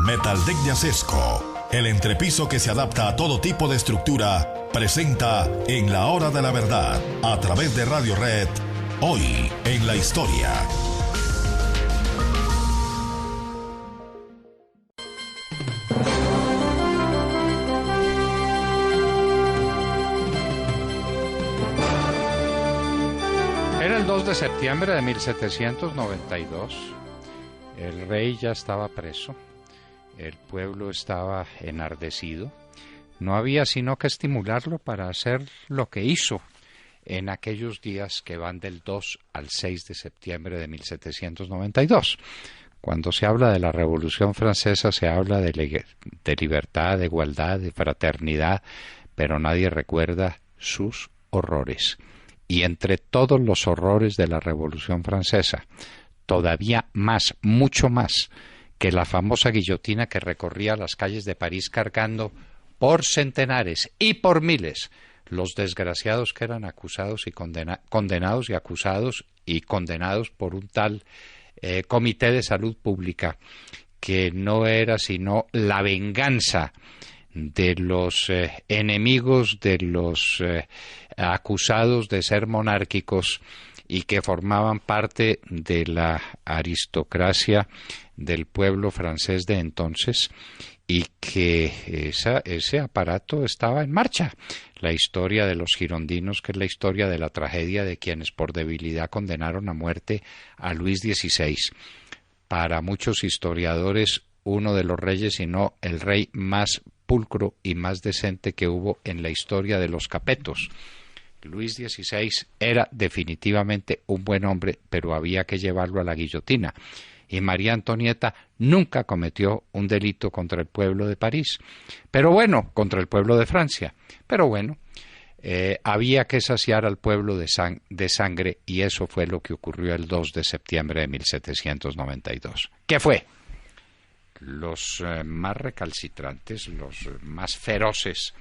Metaldeck de Acesco, el entrepiso que se adapta a todo tipo de estructura, presenta En la Hora de la Verdad, a través de Radio Red, hoy en la historia. Era el 2 de septiembre de 1792. El rey ya estaba preso. El pueblo estaba enardecido. No había sino que estimularlo para hacer lo que hizo en aquellos días que van del 2 al 6 de septiembre de 1792. Cuando se habla de la Revolución Francesa se habla de libertad, de igualdad, de fraternidad, pero nadie recuerda sus horrores. Y entre todos los horrores de la Revolución Francesa, todavía más, mucho más, que la famosa guillotina que recorría las calles de París cargando por centenares y por miles los desgraciados que eran acusados y condenados y acusados y condenados por un tal Comité de Salud Pública, que no era sino la venganza de los enemigos de los acusados de ser monárquicos y que formaban parte de la aristocracia del pueblo francés de entonces, y que ese aparato estaba en marcha. La historia de los girondinos, que es la historia de la tragedia de quienes por debilidad condenaron a muerte a Luis XVI. Para muchos historiadores, uno de los reyes, y no el rey más pulcro y más decente que hubo en la historia de los capetos. Luis XVI era definitivamente un buen hombre, pero había que llevarlo a la guillotina. Y María Antonieta nunca cometió un delito contra el pueblo de París, pero bueno, contra el pueblo de Francia. Pero bueno, había que saciar al pueblo de sangre, y eso fue lo que ocurrió el 2 de septiembre de 1792. ¿Qué fue? Los más recalcitrantes, los más feroces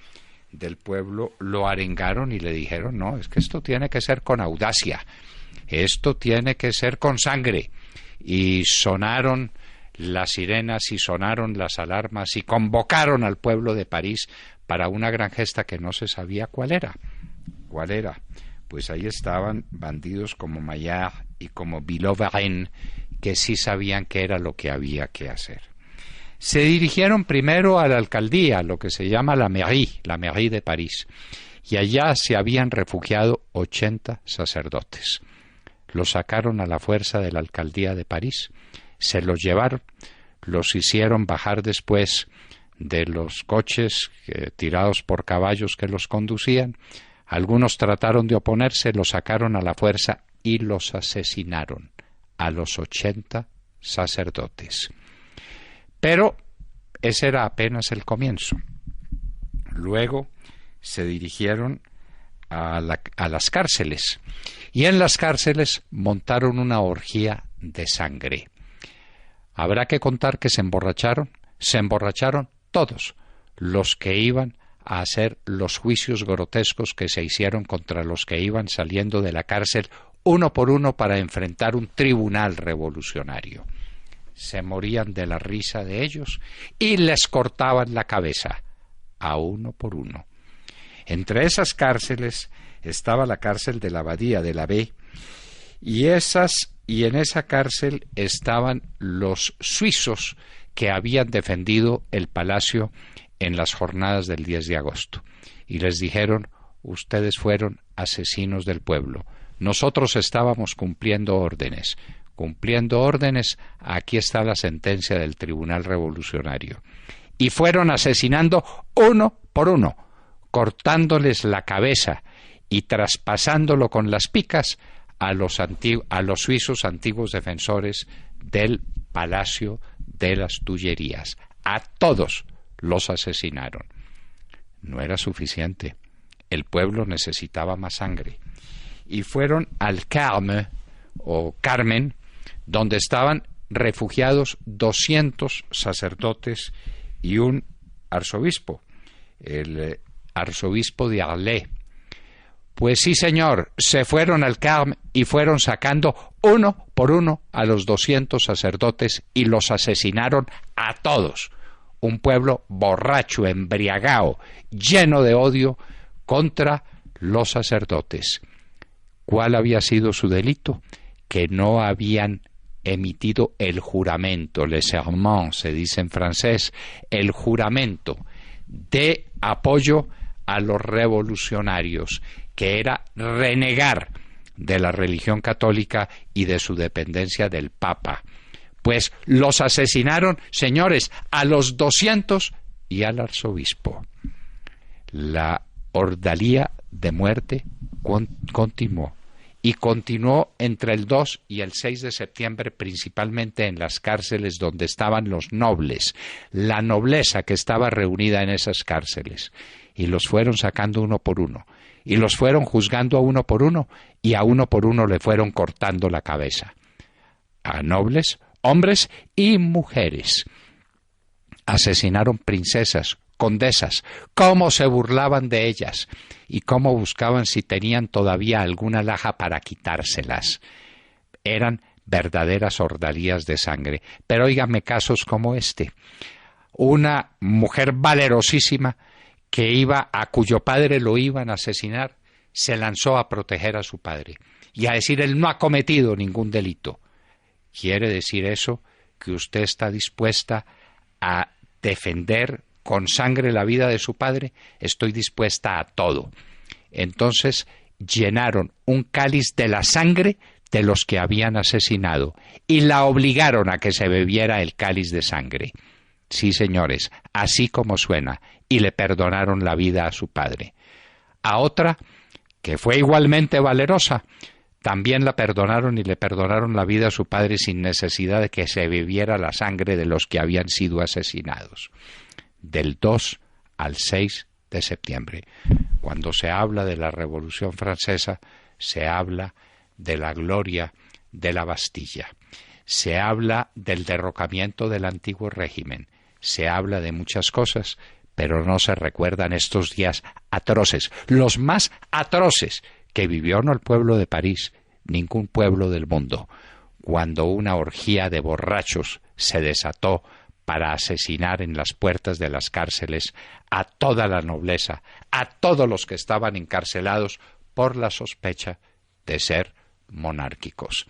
del pueblo lo arengaron y le dijeron: no, es que esto tiene que ser con audacia, esto tiene que ser con sangre. Y sonaron las sirenas y sonaron las alarmas y convocaron al pueblo de París para una gran gesta que no se sabía cuál era. ¿Cuál era? Pues ahí estaban bandidos como Maillard y como Billaud-Varenne, que sí sabían qué era lo que había que hacer. Se dirigieron primero a la alcaldía, lo que se llama la mairie de París, y allá se habían refugiado 80 sacerdotes. Los sacaron a la fuerza de la alcaldía de París, se los llevaron, los hicieron bajar después de los coches tirados por caballos que los conducían. Algunos trataron de oponerse, los sacaron a la fuerza y los asesinaron a los 80 sacerdotes. Pero ese era apenas el comienzo. Luego se dirigieron a las cárceles, y en las cárceles montaron una orgía de sangre. Habrá que contar que se emborracharon todos los que iban a hacer los juicios grotescos que se hicieron contra los que iban saliendo de la cárcel uno por uno para enfrentar un tribunal revolucionario. Se morían de la risa de ellos y les cortaban la cabeza a uno por uno. Entre esas cárceles estaba la cárcel de la Abadía de la B, y en esa cárcel estaban los suizos que habían defendido el palacio en las jornadas del 10 de agosto. Y les dijeron: ustedes fueron asesinos del pueblo. Nosotros estábamos cumpliendo órdenes. Aquí está la sentencia del Tribunal Revolucionario. Y fueron asesinando uno por uno, cortándoles la cabeza y traspasándolo con las picas a los suizos antiguos defensores del Palacio de las Tullerías. A todos los asesinaron. No era suficiente. El pueblo necesitaba más sangre. Y fueron al Carme, o Carmen, donde estaban refugiados 200 sacerdotes y un arzobispo, el arzobispo de Arles, Pues sí, señor, se fueron al Carme y fueron sacando uno por uno a los 200 sacerdotes y los asesinaron a todos. Un pueblo borracho, embriagado, lleno de odio contra los sacerdotes. ¿Cuál había sido su delito? Que no habían emitido el juramento, le serment, se dice en francés, el juramento de apoyo a los revolucionarios, que era renegar de la religión católica y de su dependencia del Papa. Pues los asesinaron, señores, a los 200 y al arzobispo. La ordalía de muerte continuó. Y continuó entre el 2 y el 6 de septiembre, principalmente en las cárceles donde estaban los nobles, la nobleza que estaba reunida en esas cárceles. Y los fueron sacando uno por uno. Y los fueron juzgando a uno por uno, y a uno por uno le fueron cortando la cabeza. A nobles, hombres y mujeres. Asesinaron princesas, condesas, cómo se burlaban de ellas y cómo buscaban si tenían todavía alguna alhaja para quitárselas. Eran verdaderas ordalías de sangre. Pero óigame casos como este. Una mujer valerosísima a cuyo padre lo iban a asesinar, se lanzó a proteger a su padre y a decir: él no ha cometido ningún delito. ¿Quiere decir eso que usted está dispuesta a defender con sangre la vida de su padre? Estoy dispuesta a todo. Entonces llenaron un cáliz de la sangre de los que habían asesinado y la obligaron a que se bebiera el cáliz de sangre. Sí, señores, así como suena, y le perdonaron la vida a su padre. A otra, que fue igualmente valerosa, también la perdonaron y le perdonaron la vida a su padre sin necesidad de que se bebiera la sangre de los que habían sido asesinados. Del 2 al 6 de septiembre. Cuando se habla de la Revolución Francesa, se habla de la gloria de la Bastilla. Se habla del derrocamiento del antiguo régimen. Se habla de muchas cosas, pero no se recuerdan estos días atroces, los más atroces que vivió no el pueblo de París, ningún pueblo del mundo, cuando una orgía de borrachos se desató para asesinar en las puertas de las cárceles a toda la nobleza, a todos los que estaban encarcelados por la sospecha de ser monárquicos.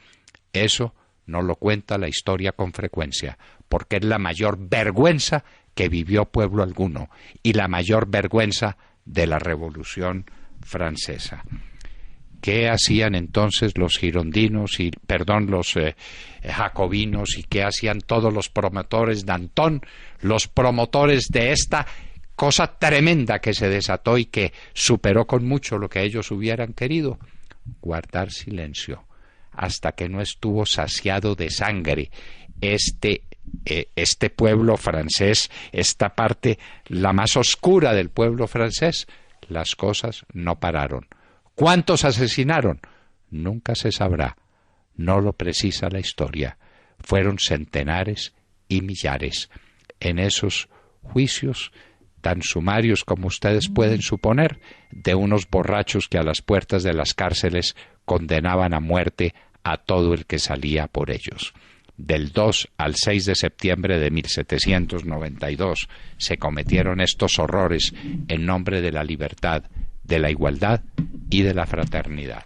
Eso no lo cuenta la historia con frecuencia, porque es la mayor vergüenza que vivió pueblo alguno y la mayor vergüenza de la Revolución Francesa. ¿Qué hacían entonces los los jacobinos, y qué hacían todos los promotores Danton, los promotores de esta cosa tremenda que se desató y que superó con mucho lo que ellos hubieran querido? Guardar silencio hasta que no estuvo saciado de sangre este pueblo francés, esta parte la más oscura del pueblo francés. Las cosas no pararon. ¿Cuántos asesinaron? Nunca se sabrá. No lo precisa la historia. Fueron centenares y millares. En esos juicios tan sumarios como ustedes pueden suponer, de unos borrachos que a las puertas de las cárceles condenaban a muerte a todo el que salía por ellos. Del 2 al 6 de septiembre de 1792 se cometieron estos horrores en nombre de la libertad, de la igualdad y de la fraternidad.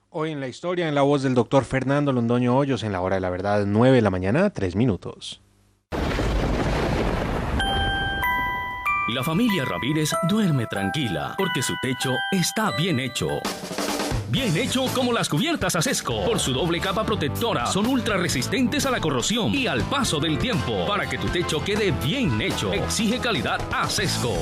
Hoy en la historia, en la voz del doctor Fernando Londoño Hoyos, en la hora de la verdad, 9 de la mañana, 3 minutos. La familia Ramírez duerme tranquila porque su techo está bien hecho. Bien hecho como las cubiertas Asesco. Por su doble capa protectora, son ultra resistentes a la corrosión y al paso del tiempo. Para que tu techo quede bien hecho, exige calidad Asesco.